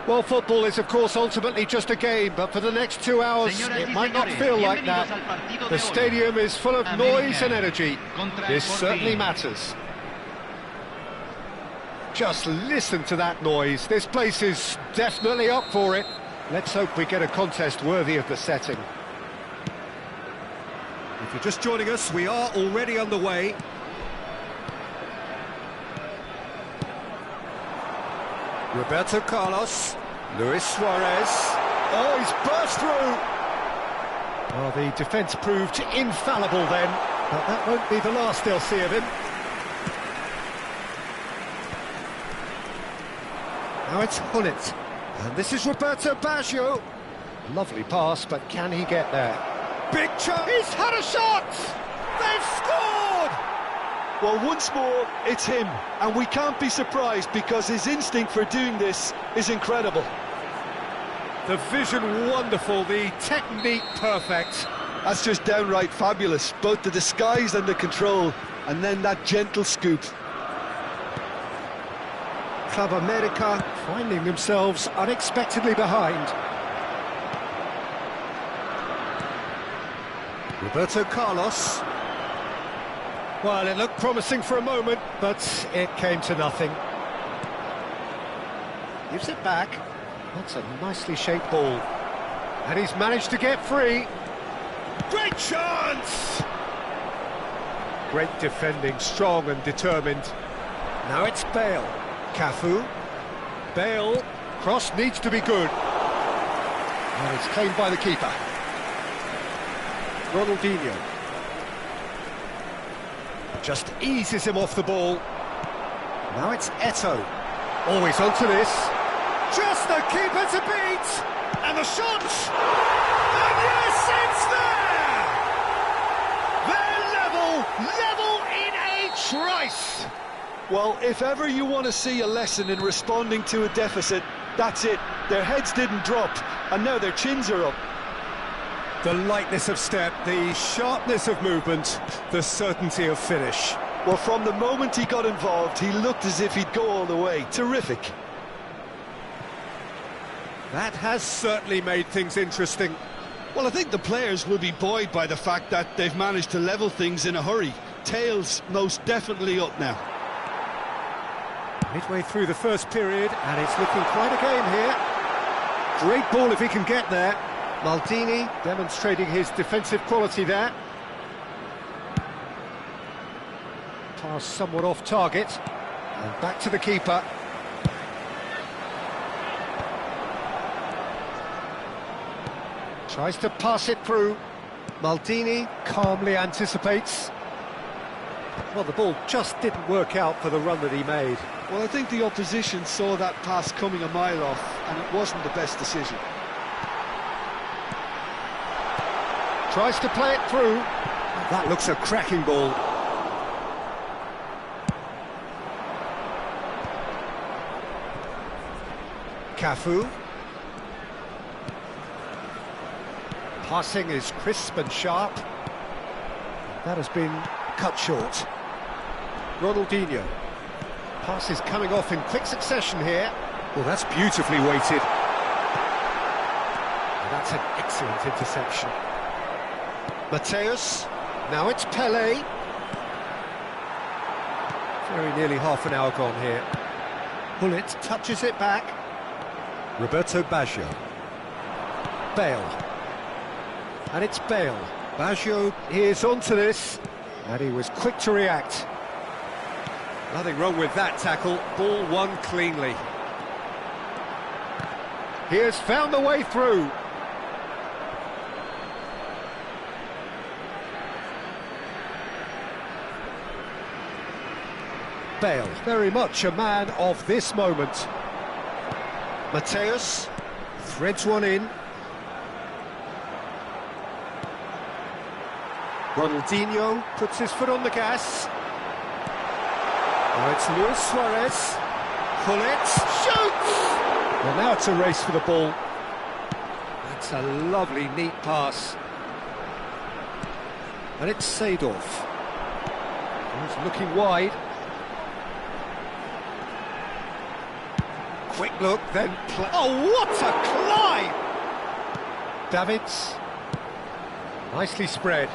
Well, football is, of course, ultimately just a game, but for the next 2 hours, it might not feel like that. The stadium is full of noise and energy. This certainly matters. Just listen to that noise. This place is definitely up for it. Let's hope we get a contest worthy of the setting. If you're just joining us, we are already underway. Roberto Carlos, Luis Suarez. Oh, he's burst through. Well, the defence proved infallible then, but that won't be the last they'll see of him. Now it's Gullit, and this is Roberto Baggio. Lovely pass, but can he get there? Big chance! He's had a shot! They've scored! Well, once more, it's him, and we can't be surprised because his instinct for doing this is incredible. The vision wonderful, the technique perfect. That's just downright fabulous, both the disguise and the control, and then that gentle scoop. Club America finding themselves unexpectedly behind. Roberto Carlos. Well, it looked promising for a moment, but it came to nothing. Gives it back. That's a nicely shaped ball. And he's managed to get free. Great chance! Great defending, strong and determined. Now it's Bale. Cafu. Bale. Cross needs to be good. And it's claimed by the keeper. Ronaldinho. Just eases him off the ball. Now it's Eto'o. Always onto this. Just the keeper to beat! And the shot! And yes, it's there! They're level in a trice! Well, if ever you want to see a lesson in responding to a deficit, that's it. Their heads didn't drop, and now their chins are up. The lightness of step, the sharpness of movement, the certainty of finish. Well, from the moment he got involved, he looked as if he'd go all the way. Terrific. That has certainly made things interesting. Well, I think the players will be buoyed by the fact that they've managed to level things in a hurry. Tails most definitely up now. Midway through the first period, and it's looking quite a game here. Great ball if he can get there. Maldini demonstrating his defensive quality there. Pass somewhat off target. And back to the keeper. Tries to pass it through. Maldini calmly anticipates. Well, the ball just didn't work out for the run that he made. Well, I think the opposition saw that pass coming a mile off, and it wasn't the best decision. Tries to play it through. That looks a cracking ball. Cafu. Passing is crisp and sharp. That has been cut short. Ronaldinho. Pass is coming off in quick succession here. Well, that's beautifully weighted. And that's an excellent interception. Mateus. Now it's Pelé. Very nearly half an hour gone here. Gullit touches it back. Roberto Baggio. Bale. And it's Bale. Baggio is onto this, and he was quick to react. Nothing wrong with that tackle, ball won cleanly. He has found the way through. Bale, very much a man of this moment. Mateus threads one in. Ronaldinho puts his foot on the gas. Now it's Luis Suarez. Gullit shoots! Well, now it's a race for the ball. That's a lovely, neat pass. And it's Seedorf. He's looking wide. Quick look, then play. Oh, what a climb! Davids. Nicely spread.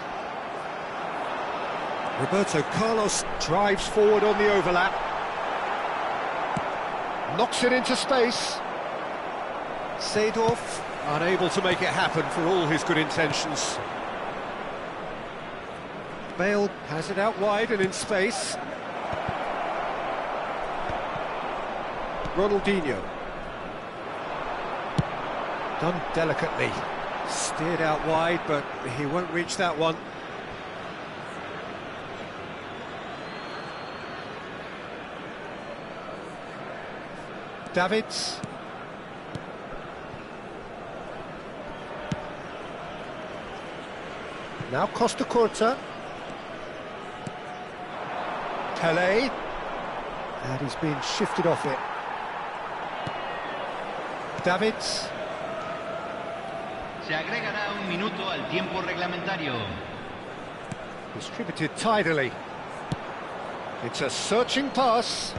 Roberto Carlos drives forward on the overlap. Knocks it into space. Seedorf unable to make it happen for all his good intentions. Bale has it out wide and in space. Ronaldinho. Done delicately. Steered out wide, but he won't reach that one. Davids. Now Costa Curta. Tele. And he's been shifted off it. Davids. Se agregará un minuto al tiempo reglamentario. Distributed tidily. It's a searching pass.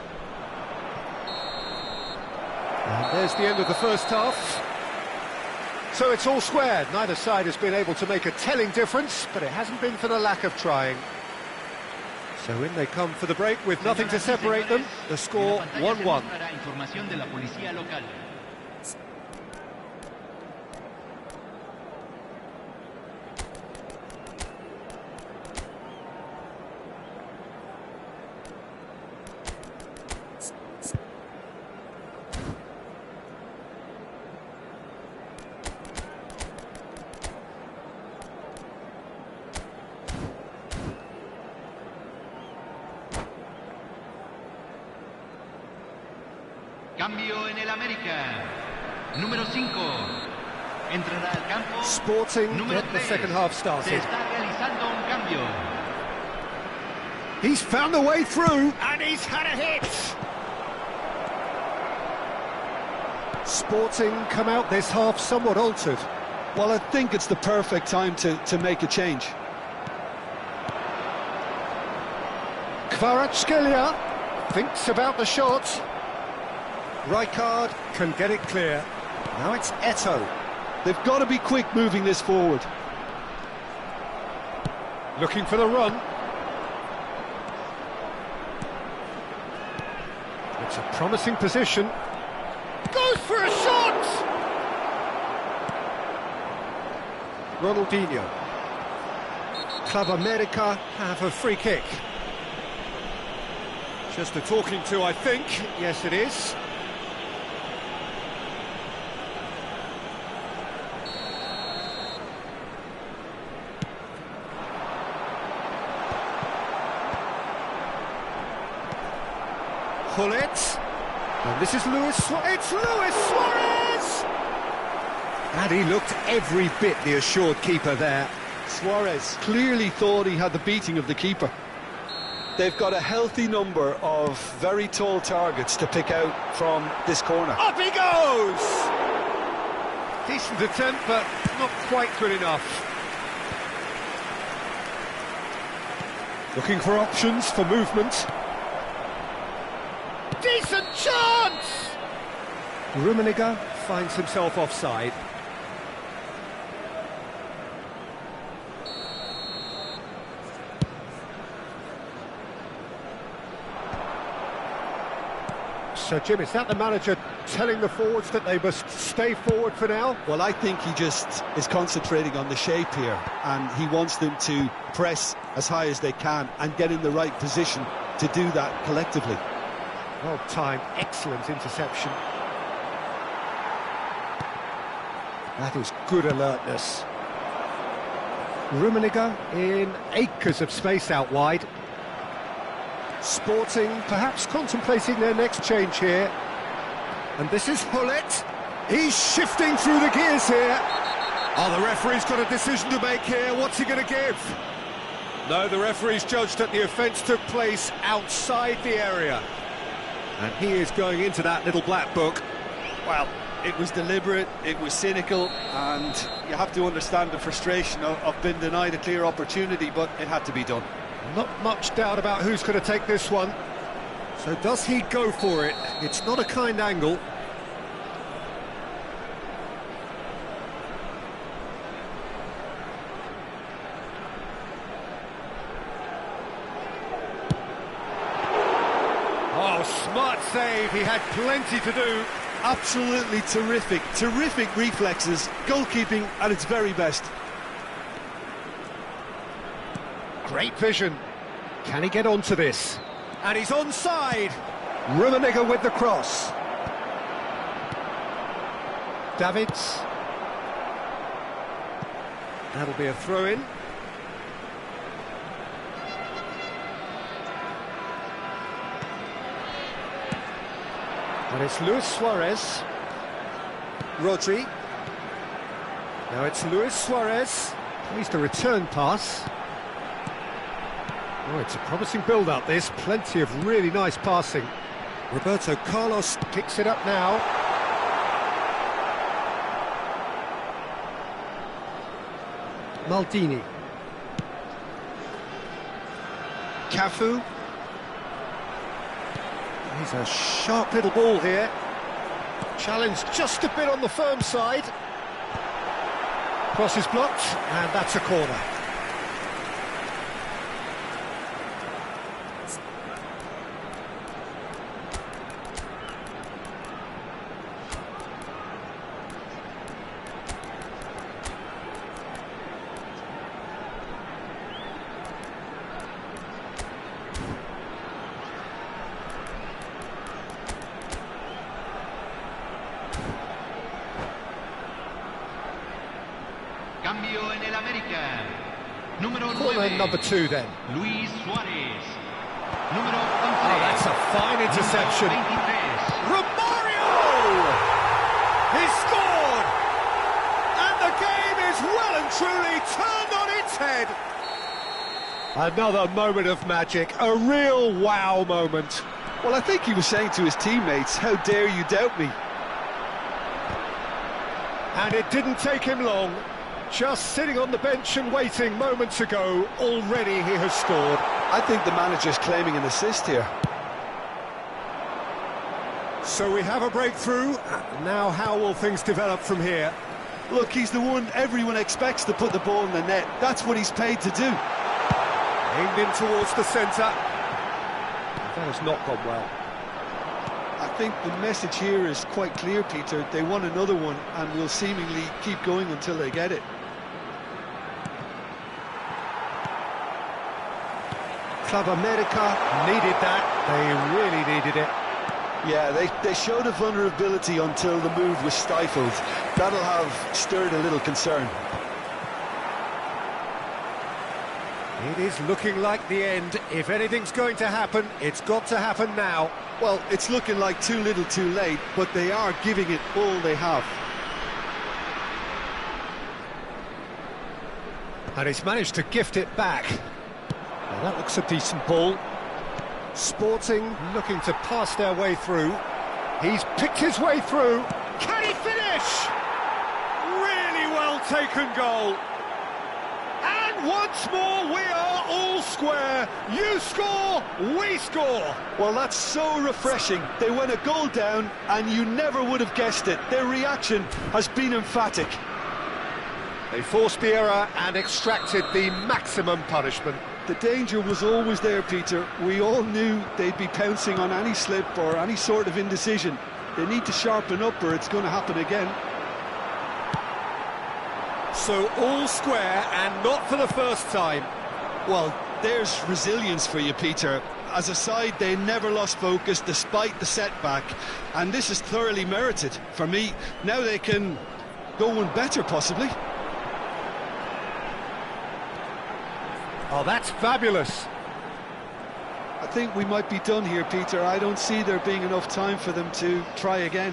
And there's the end of the first half. So it's all squared. Neither side has been able to make a telling difference, but it hasn't been for the lack of trying. So in they come for the break with nothing to separate them. The score 1-1. Cambio en el América. Número 5. Entrará al campo. Sporting Número get the 3. second half Se started. está realizando un cambio. He's found a way through, and he's had a hit. Sporting come out this half somewhat altered. Well, I think it's the perfect time to make a change. Kvaratskhelia thinks about the shot. Rijkaard can get it clear. Now it's Eto'o. They've got to be quick moving this forward. Looking for the run. It's a promising position. Goes for a shot! Ronaldinho. Club America have a free kick. Just a talking to, I think. Yes, it is. Hullet. And this is it's Luis Suarez! And he looked every bit the assured keeper there. Suarez clearly thought he had the beating of the keeper. They've got a healthy number of very tall targets to pick out from this corner. Up he goes! Decent attempt, but not quite good enough. Looking for options for movement. Decent chance! Rummenigge finds himself offside. So, Jim, is that the manager telling the forwards that they must stay forward for now? Well, I think he just is concentrating on the shape here, and he wants them to press as high as they can and get in the right position to do that collectively. Well timed, excellent interception. That is good alertness. Rummenigge in acres of space out wide. Sporting perhaps contemplating their next change here. And this is Hullet. He's shifting through the gears here. Oh, the referee's got a decision to make here. What's he going to give? No, the referee's judged that the offence took place outside the area. And he is going into that little black book. Well, it was deliberate, it was cynical, and you have to understand the frustration of being denied a clear opportunity, but it had to be done. Not much doubt about who's going to take this one. So does he go for it? It's not a kind angle. Smart save, he had plenty to do. Absolutely terrific, terrific reflexes, goalkeeping at its very best. Great vision. Can he get onto this? And he's onside. Rumo with the cross. Davids. That'll be a throw-in. And it's Luis Suarez. Rodri. Now it's Luis Suarez. At least a return pass. Oh, it's a promising build-up, this. Plenty of really nice passing. Roberto Carlos picks it up now. Maldini. Cafu. He's a sharp little ball here. Challenge just a bit on the firm side. Cross is blocked, and that's a corner. Cambio en el América. Número Corner 9. number 2 then. Luis Suarez. Número 11. Oh, that's a fine interception. Número 23. Romario! He scored! And the game is well and truly turned on its head. Another moment of magic, a real wow moment. Well, I think he was saying to his teammates, how dare you doubt me? And it didn't take him long. Just sitting on the bench and waiting moments ago, already he has scored. I think the manager's claiming an assist here. So we have a breakthrough. Now how will things develop from here? Look, he's the one everyone expects to put the ball in the net. That's what he's paid to do. Aimed in towards the centre. That has not gone well. I think the message here is quite clear, Peter. They want another one and will seemingly keep going until they get it. Club America needed that. They really needed it. Yeah, they showed a vulnerability until the move was stifled. That'll have stirred a little concern. It is looking like the end. If anything's going to happen, it's got to happen now. Well, it's looking like too little too late, but they are giving it all they have. And he's managed to gift it back. Well, that looks a decent ball. Sporting looking to pass their way through. He's picked his way through. Can he finish? Really well taken goal. And once more we are all square. You score, we score. Well, that's so refreshing. They went a goal down and you never would have guessed it. Their reaction has been emphatic. They forced the error and extracted the maximum punishment. The danger was always there, Peter. We all knew they'd be pouncing on any slip or any sort of indecision. They need to sharpen up or it's going to happen again. So all square and not for the first time. Well, there's resilience for you, Peter. As a side, they never lost focus despite the setback. And this is thoroughly merited. For me, now they can go one better, possibly. Oh, that's fabulous. I think we might be done here, Peter. I don't see there being enough time for them to try again.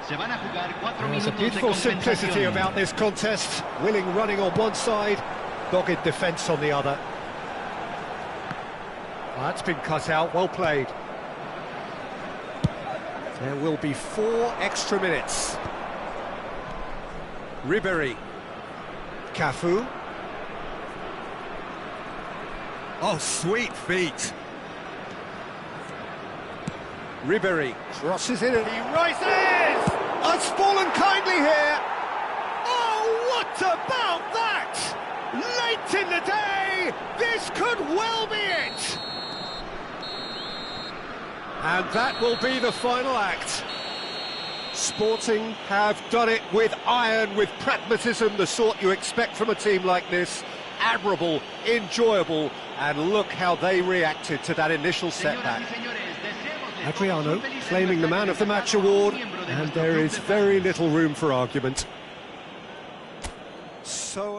There's a beautiful simplicity about this contest. Willing running on one side, dogged defence on the other. Well, that's been cut out, well played. There will be 4 extra minutes. Ribéry. Cafu. Oh, sweet feet. Ribéry crosses it and he rises! Has fallen kindly here. Oh, what about that? Late in the day, way! This could well be it! And that will be the final act. Sporting have done it with iron, with pragmatism, the sort you expect from a team like this. Admirable, enjoyable, and look how they reacted to that initial setback. Adriano claiming the Man of the Match award, and there is very little room for argument. So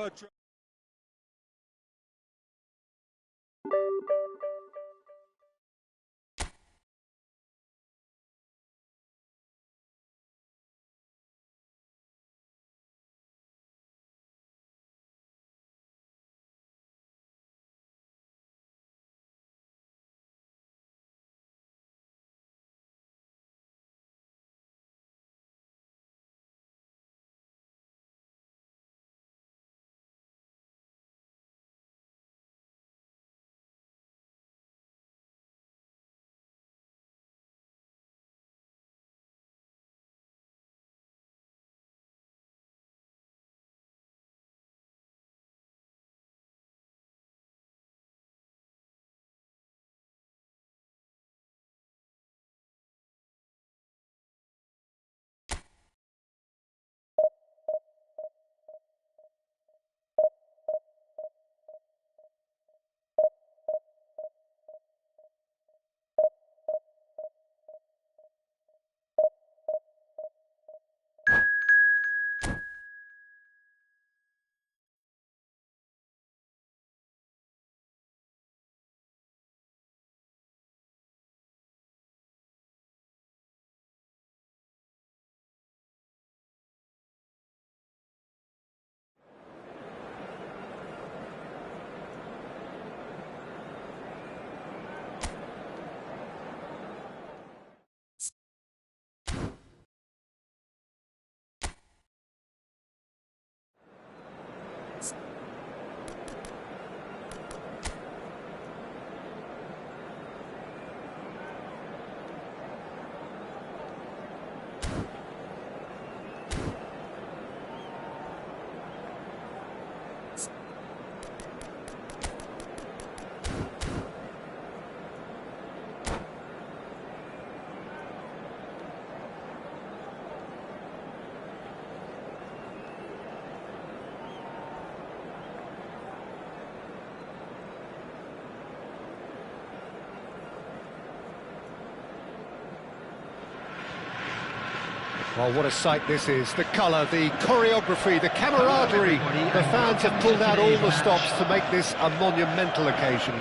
well, what a sight this is. The colour, the choreography, the camaraderie. The fans have pulled out all the stops to make this a monumental occasion.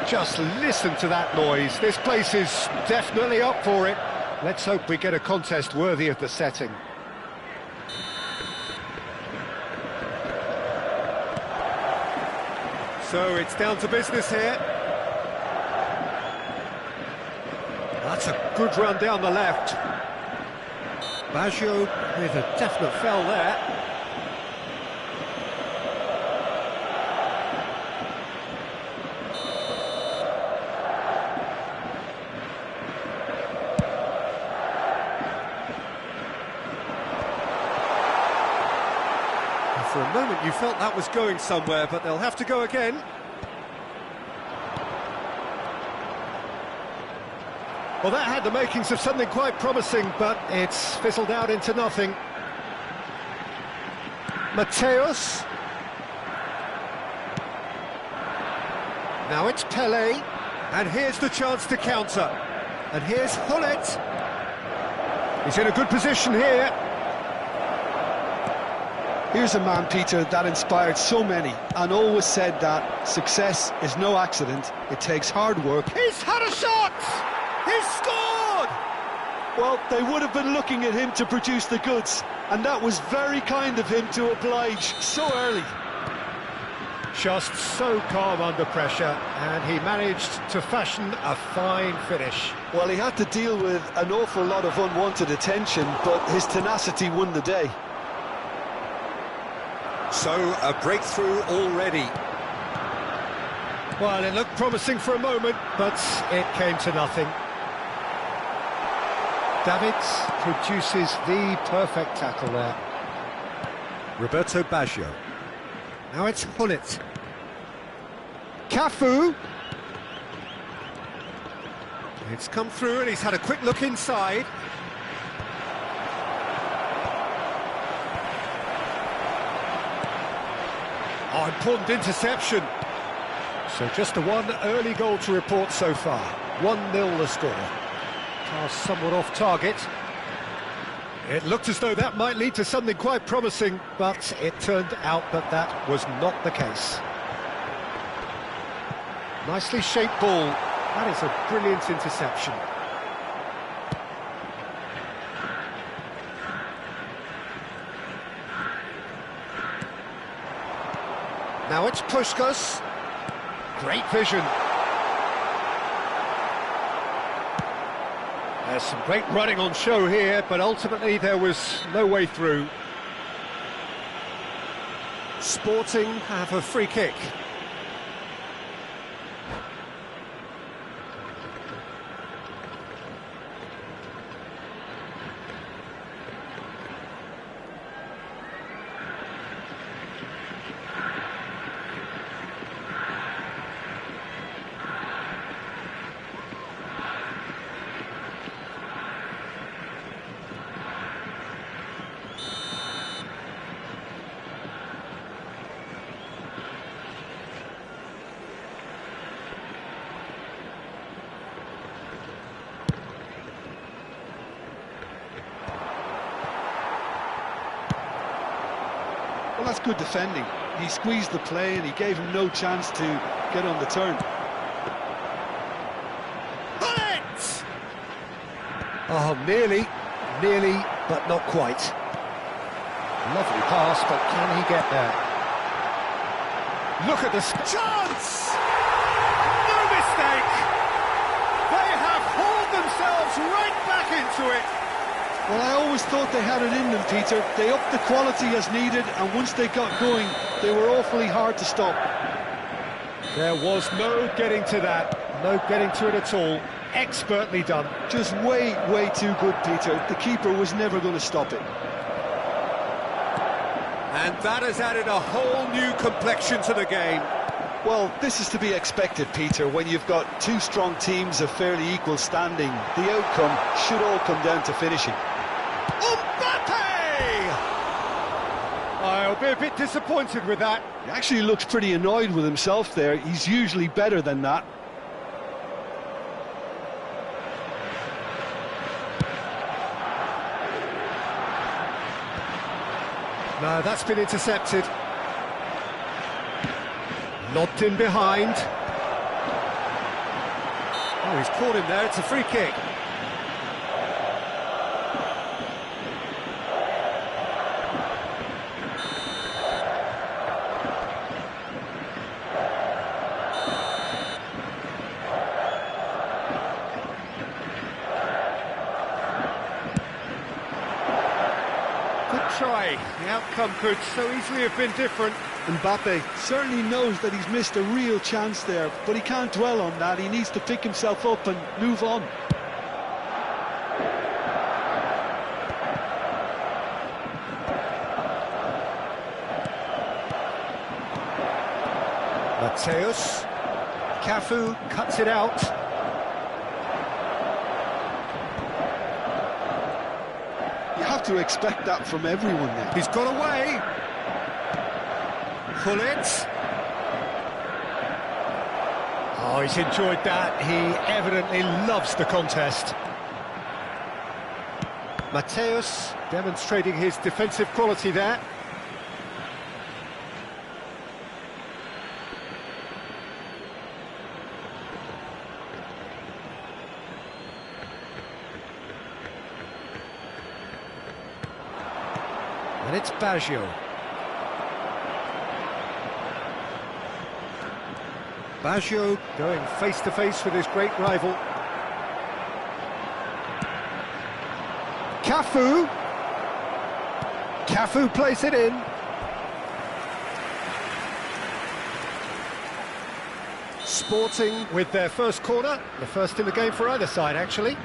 Just listen to that noise. This place is definitely up for it. Let's hope we get a contest worthy of the setting. So it's down to business here. That's a good run down the left. Baggio with a definite foul there. For a moment you felt that was going somewhere, but they'll have to go again. Well, that had the makings of something quite promising, but it's fizzled out into nothing. Mateus. Now it's Pele, and here's the chance to counter. And here's Hullet. He's in a good position here. Here's a man, Peter, that inspired so many and always said that success is no accident, it takes hard work. He's had a shot! He's scored! Well, they would have been looking at him to produce the goods, and that was very kind of him to oblige so early. Just so calm under pressure, and he managed to fashion a fine finish. Well, he had to deal with an awful lot of unwanted attention, but his tenacity won the day. So, a breakthrough already. Well, it looked promising for a moment, but it came to nothing. Davids produces the perfect tackle there. Roberto Baggio. Now it's Hullet. Cafu. It's come through and he's had a quick look inside. Oh, important interception. So just the one early goal to report so far. 1-0 the score. Pass somewhat off target. It looked as though that might lead to something quite promising, but it turned out that was not the case. Nicely shaped ball. That is a brilliant interception. Now it's Puskás. Great vision. There's some great running on show here, but ultimately there was no way through. Sporting have a free kick. Well, that's good defending. He squeezed the play and he gave him no chance to get on the turn. Hullet! Oh, nearly, but not quite. Lovely pass, but can he get there? Look at this chance! No mistake! They have hauled themselves right back into it. Well, I always thought they had it in them, Peter. They upped the quality as needed, and once they got going, they were awfully hard to stop. There was no getting to that, no getting to it at all. Expertly done. Just way too good, Peter. The keeper was never going to stop it. And that has added a whole new complexion to the game. Well, this is to be expected, Peter. When you've got two strong teams of fairly equal standing, the outcome should all come down to finishing. I'll be a bit disappointed with that. He actually looks pretty annoyed with himself there. He's usually better than that. No, that's been intercepted. Lobbed in behind. Oh, he's caught him there. It's a free kick. Try. The outcome could so easily have been different. Mbappe certainly knows that he's missed a real chance there, but he can't dwell on that. He needs to pick himself up and move on. Mateus. Cafu cuts it out. You have to expect that from everyone now. He's got away. Hullet. Oh, he's enjoyed that. He evidently loves the contest. Mateus demonstrating his defensive quality there. And it's Baggio. Baggio going face-to-face with his great rival. Cafu. Cafu plays it in. Sporting with their first corner, the first in the game for either side, actually.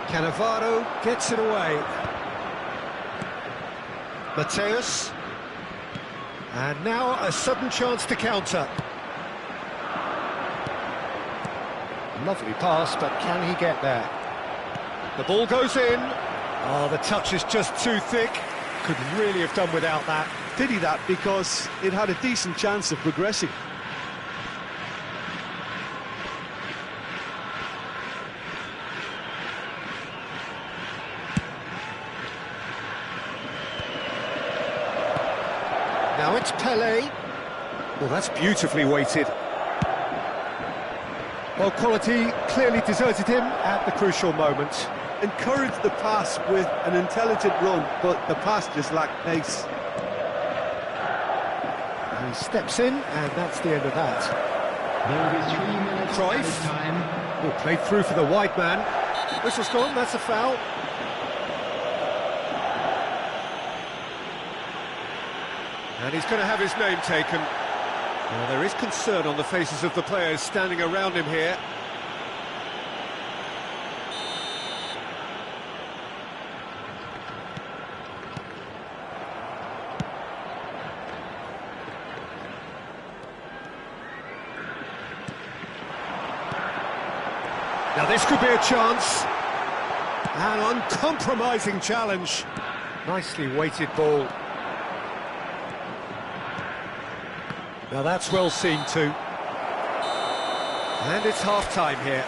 Cannavaro gets it away. Mateus. And now a sudden chance to counter. Lovely pass, but can he get there? The ball goes in. Oh, the touch is just too thick. Could really have done without that. Pity that, because it had a decent chance of progressing. Now it's Pelé. Well, that's beautifully weighted. Well, quality clearly deserted him at the crucial moment. Encouraged the pass with an intelligent run, but the pass just lacked pace. And he steps in, and that's the end of that. There will be 3 minutes Cruyff. time. Oh, played through for the wide man. Whistle's gone, that's a foul. And he's going to have his name taken. Well, there is concern on the faces of the players standing around him here. Now this could be a chance. An uncompromising challenge. Nicely weighted ball. Now that's well seen too. And it's half-time here.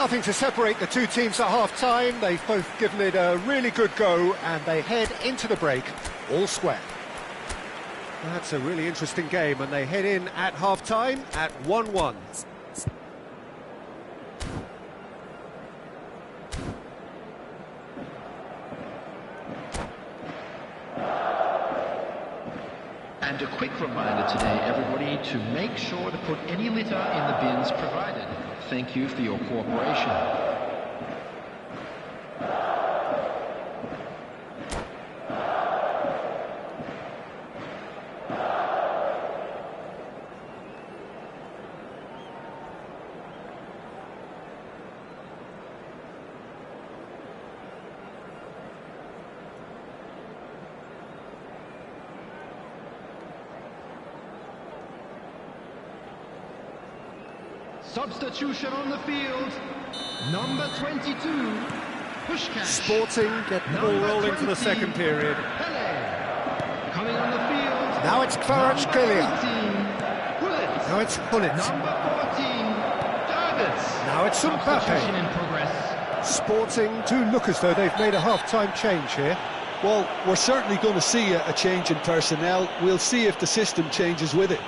Nothing to separate the two teams at half-time. They've both given it a really good go, and they head into the break all square. That's a really interesting game, and they head in at half-time at 1-1. And a quick reminder today, everybody, to make sure to put any litter in the bins provided. Thank you for your cooperation. Substitution on the field. Number 22, Pushkash. Sporting get the ball rolling for the second period. Pelé. Coming on the field. Now it's Kvaratskhelia. Now it's Hullet. Number 14, Davids. Now it's Substitution Mbappe. in progress. Sporting do look as though they've made a half-time change here. Well, we're certainly going to see a change in personnel. We'll see if the system changes with it.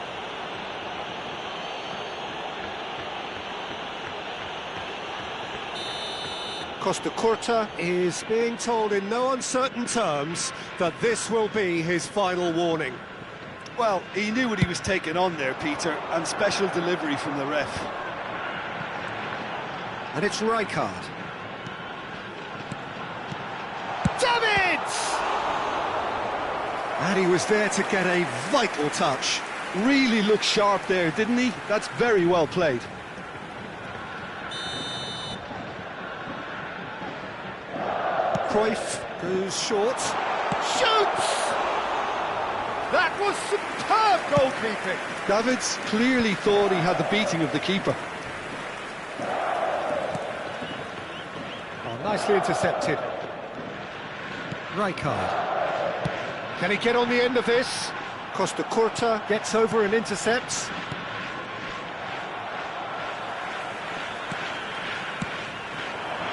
Costa Curta is being told in no uncertain terms that this will be his final warning. Well, he knew what he was taking on there, Peter, and special delivery from the ref. And it's Rijkaard. Davids! And he was there to get a vital touch. Really looked sharp there, didn't he? That's very well played. Cruyff goes short. Shoots! That was superb goalkeeping. Davids clearly thought he had the beating of the keeper. Oh, nicely intercepted. Rijkaard. Can he get on the end of this? Costa Curta gets over and intercepts.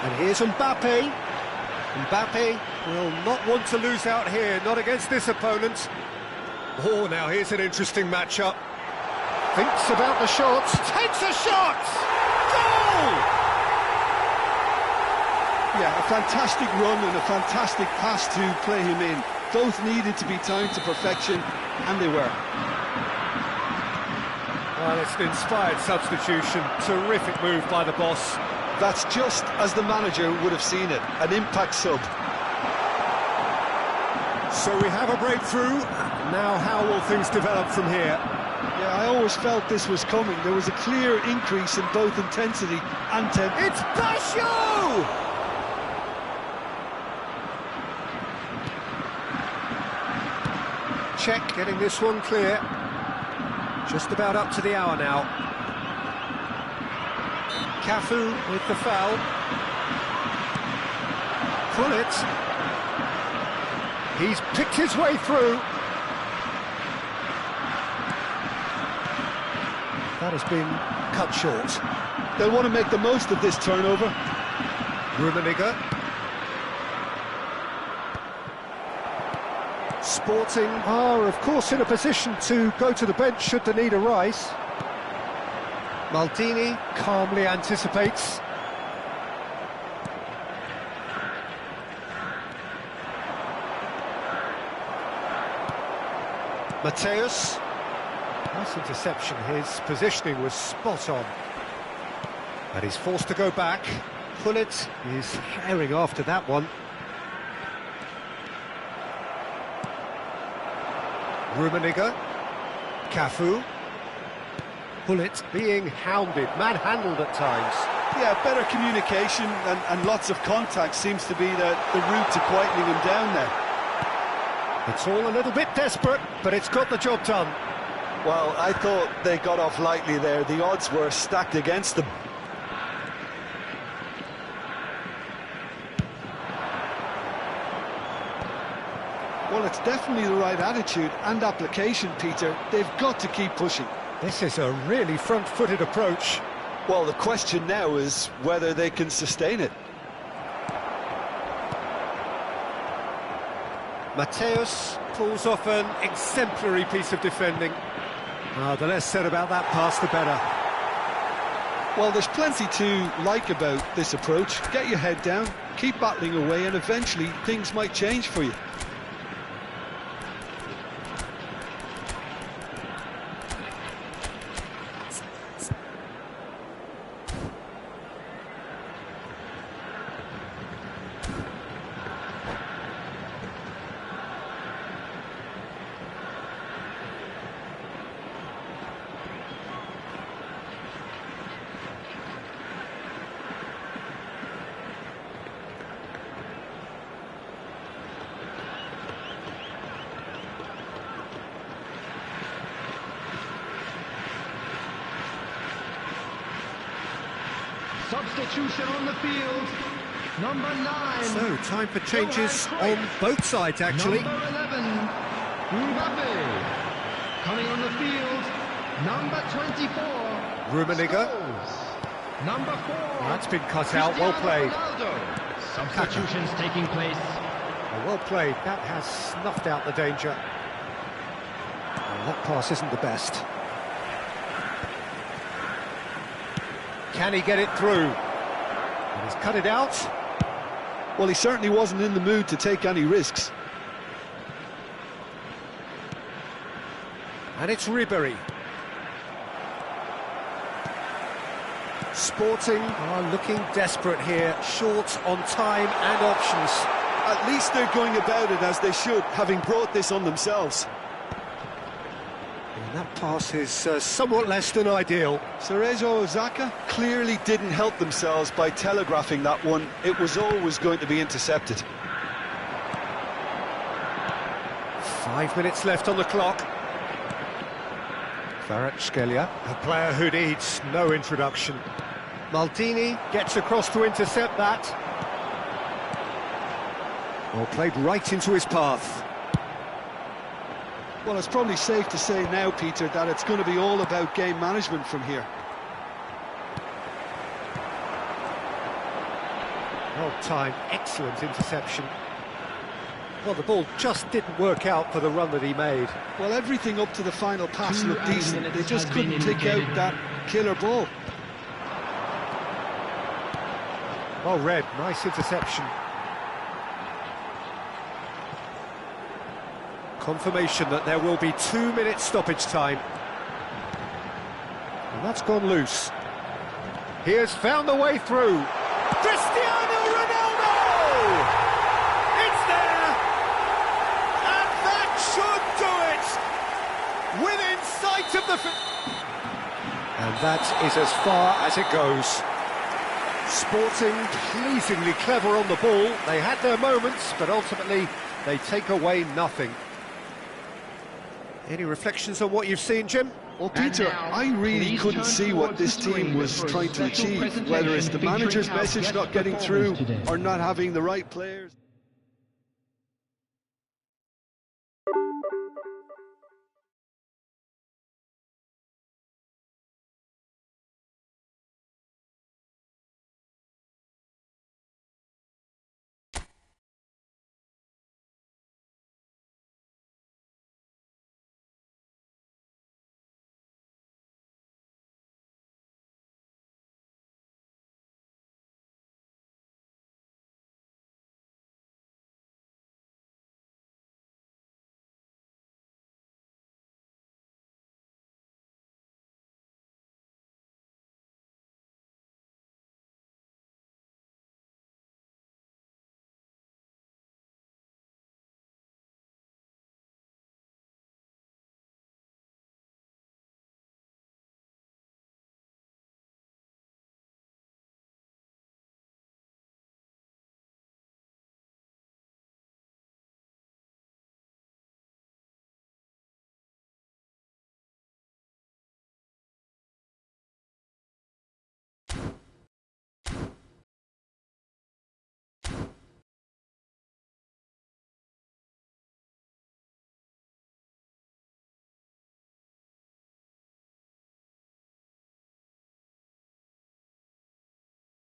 And here's Mbappe. Mbappe will not want to lose out here, not against this opponent. Oh, now here's an interesting matchup. Thinks about the shots, takes a shot! Goal! Yeah, a fantastic run and a fantastic pass to play him in. Both needed to be timed to perfection, and they were. Well, it's an inspired substitution. Terrific move by the boss. That's just as the manager would have seen it, an impact sub. So we have a breakthrough. Now how will things develop from here? Yeah, I always felt this was coming. There was a clear increase in both intensity and tempo. It's Basho! check getting this one clear. Just about up to the hour now. Cafu with the foul. Pullet. He's picked his way through. That has been cut short. They'll want to make the most of this turnover. Rumo. Sporting are, of course, in a position to go to the bench should the need arise. Maldini calmly anticipates. Mateus. Nice interception, his positioning was spot on. And he's forced to go back. Pullet is herring after that one. Rumo. Cafu. Pullet being hounded, manhandled at times. Yeah, better communication and lots of contact seems to be the route to quietening him down there. It's all a little bit desperate, but it's got the job done. Well, I thought they got off lightly there. The odds were stacked against them. Well, it's definitely the right attitude and application, Peter. They've got to keep pushing. This is a really front-footed approach. Well, the question now is whether they can sustain it. Mateus pulls off an exemplary piece of defending. The less said about that pass, the better. Well, there's plenty to like about this approach. Get your head down, keep battling away, and eventually things might change for you. Substitution on the field, number 9. So, time for changes on both sides, actually. Number 11, Mbappe. Coming on the field, number 24. Rumo. Number 4. That's been cut out, well played. Ronaldo. Substitutions taking place. Well played, that has snuffed out the danger. That pass isn't the best. Can he get it through? And he's cut it out. Well, he certainly wasn't in the mood to take any risks. And it's Ribery. Sporting are looking desperate here, short on time and options. At least they're going about it as they should, having brought this on themselves. And that pass is somewhat less than ideal. Cerezo Osaka clearly didn't help themselves by telegraphing that one. It was always going to be intercepted. 5 minutes left on the clock. Kvaratskhelia, a player who needs no introduction. Maldini gets across to intercept that. Well, played right into his path. Well, it's probably safe to say now, Peter, that it's going to be all about game management from here. Well timed, excellent interception. Well, the ball just didn't work out for the run that he made. Well, everything up to the final pass looked decent. They just couldn't take out that killer ball. Well read, nice interception. Confirmation that there will be 2 minutes stoppage time. And that's gone loose. He has found the way through. Cristiano Ronaldo! It's there! And that should do it! Within sight of the... And that is as far as it goes. Sporting pleasingly clever on the ball. They had their moments, but ultimately they take away nothing. Any reflections on what you've seen, Jim? Well, Peter, I really couldn't see what this team was trying to achieve, whether it's the manager's message not getting through or not having the right players.